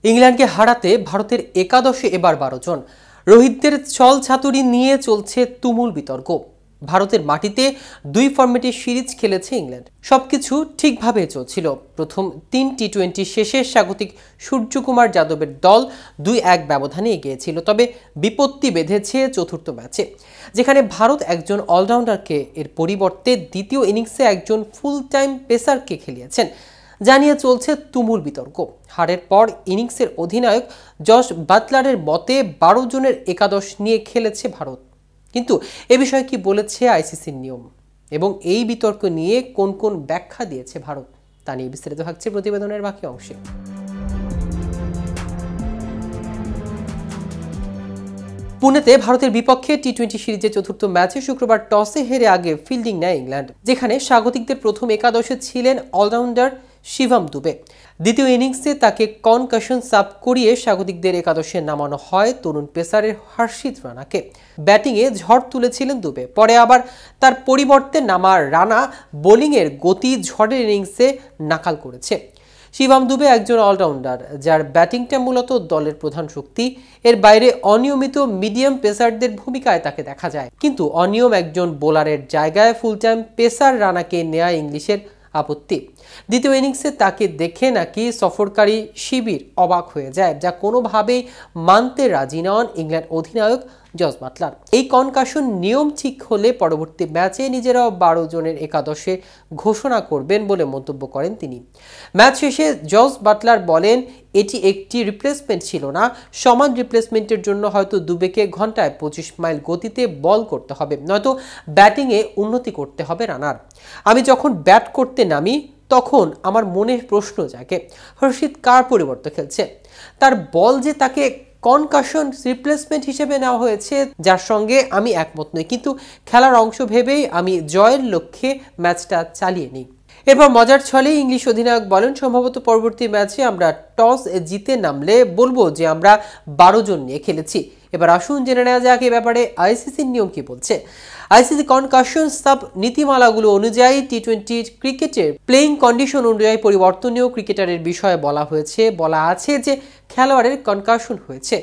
ইংল্যান্ডকে হারাতে ভারতের একাদশে এবার 12 জন। রোহিতদের ছলছাতুরি নিয়ে চলছে তুমুল বিতর্ক। ভারতের মাটিতে 2 ফরম্যাটে সিরিজ খেলেছে ইংল্যান্ড। সবকিছু ঠিকভাবে চলছিল। প্রথম 3 টি-20 শেষে স্বাগতিক সূর্যকুমার যাদবের দল 2-1 ব্যবধানে এগিয়েছিল। তবে বিপত্তি বেঁধেছে চতুর্থ ম্যাচে, যেখানে ভারত একজন অলরাউন্ডারকে এর পরিবর্তে দ্বিতীয় ইনিংসে একজন ফুল টাইম পেসারকে খেলিয়েছেন। জানিয়ে চলছে তুমুল বিতর্ক। হারের পর ইনিংসের অধিনায়ক জস বাটলারের মতে 12 জনের একাদশ নিয়ে খেলেছে ভারত। কিন্তু এ বিষয়ে কি বলেছে আইসিসির নিয়ম এবং এই বিতর্ক নিয়ে কোন কোন ব্যাখ্যা দিয়েছে ভারত, তা নিয়ে বিস্তারিত থাকছে প্রতিবেদনের বাকি অংশে। পুনেতে ভারতের বিপক্ষে টি-20 সিরিজের চতুর্থ ম্যাচে শুক্রবার টসে হেরে আগে ফিল্ডিং নেয় ইংল্যান্ড, যেখানে স্বাগতিকদের প্রথম একাদশে ছিলেন অলরাউন্ডার শিভাম দুবে। দ্বিতীয় ইনিংসে তাকে কনকাশন সাব করিয়ে স্বাগতিকদের একাদশে নামানো হয় তরুণ পেসারের হর্ষিত রানাকে। ব্যাটিংয়ে ঝড় তুলেছিলেন দুবে, পরে আবার তার পরিবর্তে নামা রানা বোলিংয়ের গতি ঝড়ের ইনিংসে নাকাল করেছে। শিভাম দুবে একজন অলরাউন্ডার, যার ব্যাটিংটা মূলত দলের প্রধান শক্তি। এর বাইরে অনিয়মিত মিডিয়াম পেসারদের ভূমিকায় তাকে দেখা যায়, কিন্তু অনিয়ম একজন বোলারের জায়গায় ফুল টাইম পেসার রানাকে নেয়া ইংলিশের আপত্তি। দ্বিতীয় ইনিংসে তাকে দেখে নাকি সফরকারী শিবির অবাক হয়ে যায়, যা কোনোভাবেই মানতে রাজি নন ইংল্যান্ড অধিনায়ক জস বাটলার। এই কনকাশন নিয়ম ঠিক হলে পরবর্তী ম্যাচে নিজেরাও 12 জনের একাদশে ঘোষণা করবেন বলে মন্তব্য করেন তিনি। ম্যাচ শেষে জস বাটলার বলেন, এটি একটি রিপ্লেসমেন্ট ছিল না। সমান রিপ্লেসমেন্টের জন্য হয়তো দুবেকে ঘন্টায় 25 মাইল গতিতে বল করতে হবে, নয়তো ব্যাটিংয়ে উন্নতি করতে হবে রানার। আমি যখন ব্যাট করতে নামি তখন আমার মনে প্রশ্ন জাগে, হর্ষিত কার পরিবর্তে খেলছে? তার বল যে তাকে কনকাশন রিপ্লেসমেন্ট হিসেবে নেওয়া হয়েছে, যার সঙ্গে আমি একমত নই, কিন্তু খেলার অংশ ভেবেই আমি জয়ের লক্ষ্যে ম্যাচটা চালিয়ে নিই। এরপর মজার ছলে ইংলিশ অধিনায়ক বলেন, সম্ভবত পরবর্তী ম্যাচে আমরা টস জিতে নামলে বলবো যে আমরা 12 জন নিয়ে খেলেছি। এবার আসুন জেনে নেওয়া যাক এ ব্যাপারে আইসিসির নিয়ম কি বলছে। আইসিসি কনকাশন সাব নীতিমালাগুলো অনুযায়ী টি-20 ক্রিকেটের প্লেইং কন্ডিশন অনুযায়ী পরিবর্তনীয় ক্রিকেটারের বিষয়ে বলা আছে যে খেলোয়াড়ের কনকাশন হয়েছে,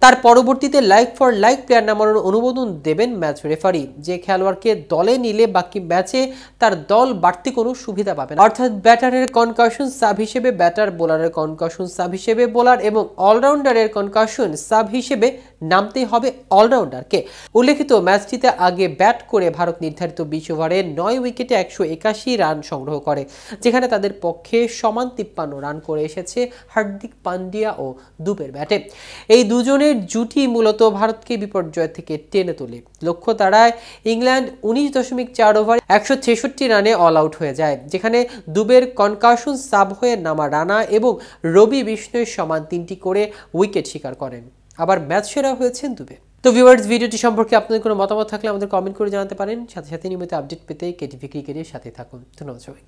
তার পরবর্তীতে লাইক ফর লাইক প্লেয়ার নামানোর অনুমোদন দেবেন ম্যাচ রেফারি। যে খেলোয়াড়কে দলে নিলে বাকি ম্যাচে তার দল বাড়তি কোনো সুবিধা পাবে না, অর্থাৎ ব্যাটারের কনকাশন সাব হিসেবে ব্যাটার, বোলারের কনকাশন সাব হিসেবে বোলার এবং অলরাউন্ডারের কনকাশন সাব হিসেবে নামতে হবে অলরাউন্ডারকে। উল্লেখিত ম্যাচটিতে আগে ব্যাট করে ভারত নির্ধারিত 20 ওভারে 9 উইকেটে 181 রান সংগ্রহ করে, যেখানে তাদের পক্ষে সমান 53 রান করে এসেছে হার্দিক পান্ডিয়া ও দুবের ব্যাটে। এই দুজনের জুটি মূলত ভারতকে বিপর্যয় থেকে টেনে তোলে। লক্ষ্য তাড়ায় ইংল্যান্ড 19.4 ওভার 166 রানে অল আউট হয়ে যায়, যেখানে দুবের কনকাশন সাব হয়ে নামা রানা এবং রবি বিষ্ণুর সমান 3টি করে উইকেট শিকার করেন। আবার ম্যাচ সেরা হয়েছেন দুবে। তো ভিউয়ার্স, ভিডিওটি সম্পর্কে আপনাদের কোনো মতামত থাকলে আমাদের কমেন্ট করে জানাতে পারেন। সাথে সাথে নিয়মিত আপডেট পেতে কেটিভি ক্রিকেটের সাথে থাকুন। ধন্যবাদ সবাইকে।